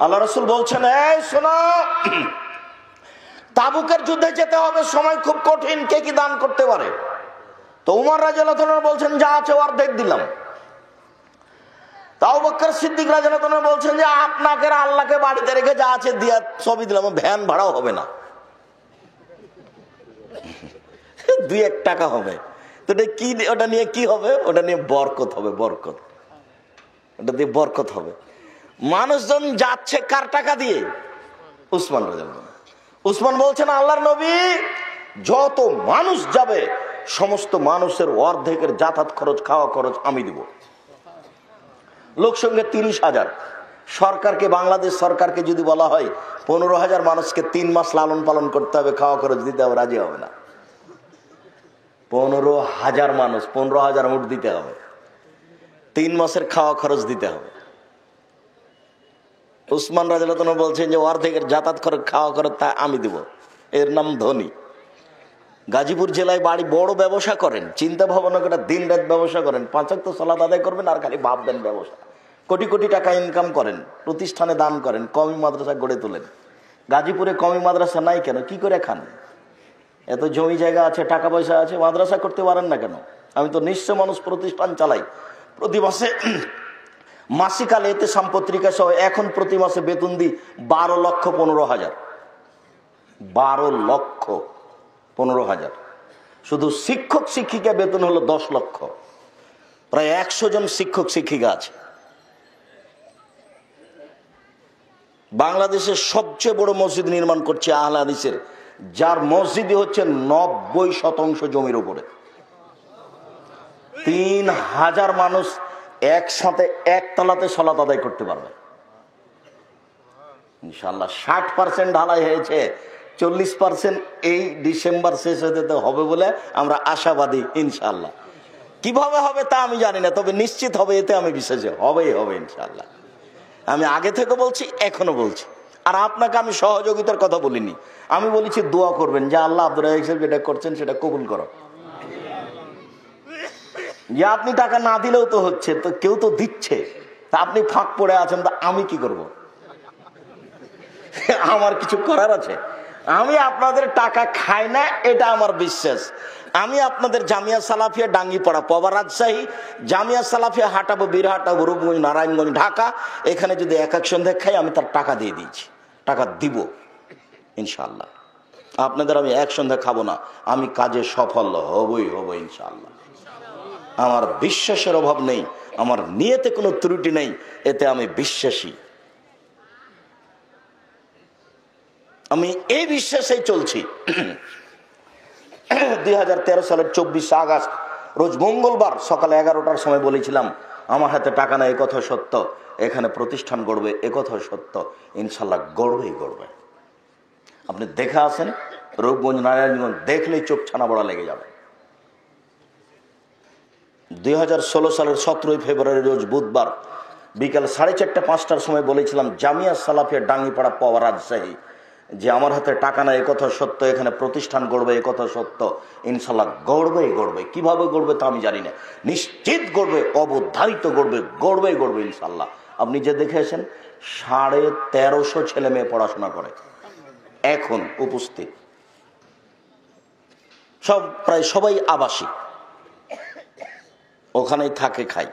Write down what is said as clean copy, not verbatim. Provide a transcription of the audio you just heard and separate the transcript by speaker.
Speaker 1: আল্লাহ রাসূল বলছেন, এই শোনো, তাবুকের যুদ্ধে যেতে হবে, সময় খুব কঠিন, কে কি দান করতে পারে? তো উমর রাদিয়াল্লাহু তাআলা বলছেন, যা আছে অর্ধেক দিলাম। আবু বকর সিদ্দিক রাদিয়াল্লাহু তাআলা বলছেন যে আপনাকে আল্লাহকে বাড়িতে রেখে যা আছে দিয়া সবই দিলাম, ভ্যান ভাড়াও হবে না, 2-1 টাকা হবে। তো কি, ওটা নিয়ে কি হবে? ওটা নিয়ে বরকত হবে, বরকত, ওটা দিয়ে বরকত হবে। মানুষজন যাচ্ছে কার টাকা দিয়ে? উসমান রাদিয়াল্লাহু তাআলা। উসমান বলছেন, আল্লাহর নবী, যত মানুষ যাবে সমস্ত মানুষের অর্ধেকের যাতায়াত খরচ, খাওয়া খরচ আমি দিব। লোক সঙ্গে 30,000। সরকারকে, বাংলাদেশ সরকারকে যদি বলা হয় 15,000 মানুষকে 3 মাস লালন পালন করতে হবে, খাওয়া খরচ দিতে হবে, রাজি হবে না। 15,000 মানুষ, 15,000 উট দিতে হবে, 3 মাসের খাওয়া খরচ দিতে হবে। উসমান রাদিয়াল্লাহু তাআলা বলছেন যে অর্ধেকের যাতায়াত খরচ, খাওয়া খরচ তা আমি দিব। এর নাম ধনী। গাজীপুর জেলায় বাড়ি, বড় ব্যবসা করেন, চিন্তা ভাবনা করে দিন রাত ব্যবসা করেন, 5 ওয়াক্ত সালাত আদায় করবেন আর খালি ভাববেন ব্যবসা। কোটি কোটি টাকা ইনকাম করেন, প্রতিষ্ঠানে দান করেন, কওমি মাদ্রাসা গড়ে তোলেন। গাজীপুরে কওমি মাদ্রাসা নাই কেন? কি করে খান? এত জমি জায়গা আছে, টাকা পয়সা আছে, মাদ্রাসা করতে পারেন না কেন? আমি তো নিঃস্ব মানুষ, প্রতিষ্ঠান চালাই। প্রতি মাসে মাসিকাল এতে পত্রিকা সহ এখন প্রতি মাসে বেতন দিই 12,15,000। 12,15,000। শুধু শিক্ষক শিক্ষিকা বেতন হলো 10 লক্ষ। প্রায় 100 জন শিক্ষক শিক্ষিকা আছে। বাংলাদেশের সবচেয়ে বড় মসজিদ নির্মাণ করছে আহলে হাদিসের, যার মসজিদই হচ্ছে 90% জমির উপরে। 3,000 মানুষ একসাথে একতলাতে সালাত আদায় করতে পারবে ইনশাআল্লাহ। 60% ঢালাই হয়েছে, 40% এই ডিসেম্বর শেষ হতে হবে বলে আমরা আশাবাদী ইনশাআল্লাহ। কিভাবে হবে তা আমি জানি না, তবে নিশ্চিত হবে, এতে আমি বিশ্বাসী, হবেই হবে ইনশাআল্লাহ। আমি আগে থেকে বলছি, এখনো বলছি। আর আপনাকে আমি সহযোগিতার কথা বলিনি, আমি বলেছি দোয়া করবেন যে আল্লাহ আব্দুর রাজ্জাক সাহেব যেটা করছেন সেটা কবুল করো। যে আপনি টাকা না দিলেও তো হচ্ছে, তো কেউ তো দিচ্ছে, তা আপনি ফাঁক পড়ে আছেন, তা আমি কি করব? আমার কিছু করার আছে? আমি আপনাদের টাকা খাই না, এটা আমার বিশ্বাস। আমি আপনাদের জামিয়া সালাফিয়া ডাঙ্গিপাড়া, পবা, রাজশাহী, জামিয়া সালাফিয়া হাটাবো, বীরহাটাবো, রূপগঞ্জ, নারায়ণগঞ্জ, ঢাকা, এখানে যদি এক সন্ধ্যা খাই আমি তার টাকা দিয়ে দিয়েছি, টাকা দিব ইনশাআল্লাহ। আপনাদের আমি এক সন্ধ্যা খাবো না, আমি কাজে সফল হবই হবো ইনশাআল্লাহ। আমার বিশ্বাসের অভাব নেই, আমার নিয়তে কোনো ত্রুটি নেই, এতে আমি বিশ্বাসী। আমি এই বিশ্বাসেই চলছি। 2013 সালের 24 আগস্ট রোজ মঙ্গলবার সকালে 11টার সময় বলেছিলাম, আমার হাতে টাকা নাই, একথা সত্য, এখানে প্রতিষ্ঠান গড়বে একথা সত্য, ইনশাল্লাহ গড়বেই গড়বে। আপনি দেখে আসেন, রূপগঞ্জ, নারায়ণগঞ্জ দেখলেই চোখ ছানা বড়া লেগে যাবে। 2016 সালের 17 ফেব্রুয়ারি রোজ বুধবার বিকাল 4:30-5টার সময় বলেছিলাম, জামিয়া সালাফিয়া ডাঙ্গিপাড়া, পবা, রাজশাহী, যে আমার হাতে টাকা নাই একথা সত্য, এখানে প্রতিষ্ঠান গড়বে একথা সত্য, ইনশাল্লাহ গড়বেই গড়বে। কিভাবে গড়বে তা আমি জানি না, নিশ্চিত গড়বে, অবধারিত গড়বে, গড়বেই গড়বে ইনশাল্লাহ। আপনি যে দেখে আসেন 1350 ছেলে মেয়ে পড়াশোনা করে এখন উপস্থিত, সব প্রায় সবাই আবাসিক, ওখানেই থাকে খায়।